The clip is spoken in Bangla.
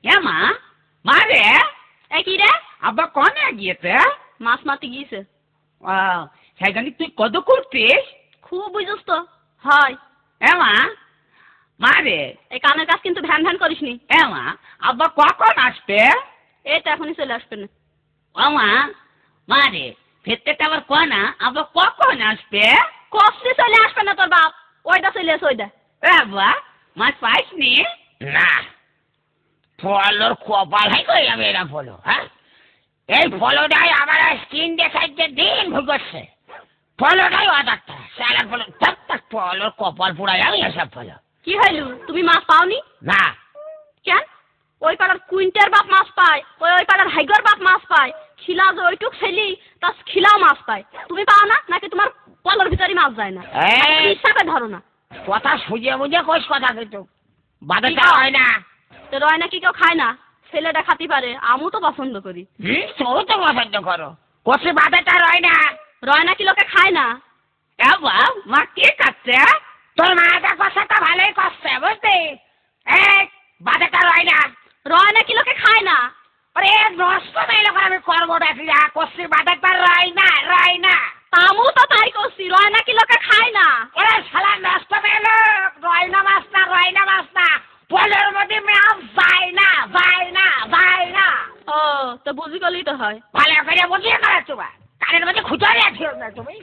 হ্যাঁ মা, মা রে, কি রে? আব্বা কনে গিয়েছে? মাছ মারতে গিয়েছে। সেখানে তুই কত করছিস? খুব বুঝছিস তো। হয়। হ্যাঁ মা, মা রে, এই কানের কাজ কিন্তু ভ্যান ভ্যান করিস নি। হ্যাঁ মা, আব্বা কখন আসবে? এই তো এখনই চলে আসবে না। ও মা, মা রে, ফেরতে আবার কনা আব্বা কখন আসবে? কষ্টে চলে আসবে না তোর বাপ। ওইটা চলে এসে ওইটা। আব্বা মাছ পাইসনি? না, ফলর কপাল হয় কই আমি এরা ফলো, হ্যাঁ? এই ফলটাই আমার স্কিন দেখাইতে দিন ভুগছে। ফলটাই অদাক্তা সালার ফল থাক থাক ফলর কপাল পুরাই আমি এসব ফলো। কি হইল? তুমি মাছ পাওনি? না। কেন? ওই পাড়ার কুইন্টের বাপ মাছ পায়, ওই পাড়ার হাইগর বাপ মাছ পায়, খিলা যে ওইটুক ছেলি তার খিলাও মাছ পায়। তুমি পাও না নাকি তোমার পলর ভিতরে মাছ যায় না? হিসাবে ধরো না। কথা সুজে বুঝে কইস কথা কিন্তু বাদাটা হয় না। তো রয় নাকি কেউ খায় না? ছেলেটা খাতে পারে, আমিও তো পছন্দ করি। তুই তো পছন্দ করো, কষে বাদাটা রয় না। রয় নাকি লোকে খায় না? আব্বা মা কে কাটছে? তোর মাটা কষাটা ভালোই কষছে বুঝলি? এই বাদাটা রয় না। রয় নাকি লোকে খায় না? আরে নষ্ট মেলে করে আমি করবোটা কি কষে বাদাটা রয় না, রয় না। আমিও তো তাই করছি, রয় নাকি লোকে খায় না। ওরে শালা নষ্ট মেলে রয় না মাছ না, রয় না মাছ না, পলের মধ্যে মাছ যায় না, যায় না, যায় না। ও তো বুঝি গেলেই তো হয়। ভালো করে বুঝিয়ে করা তোমার কানের মধ্যে খুঁজে রাখিও না তুমি।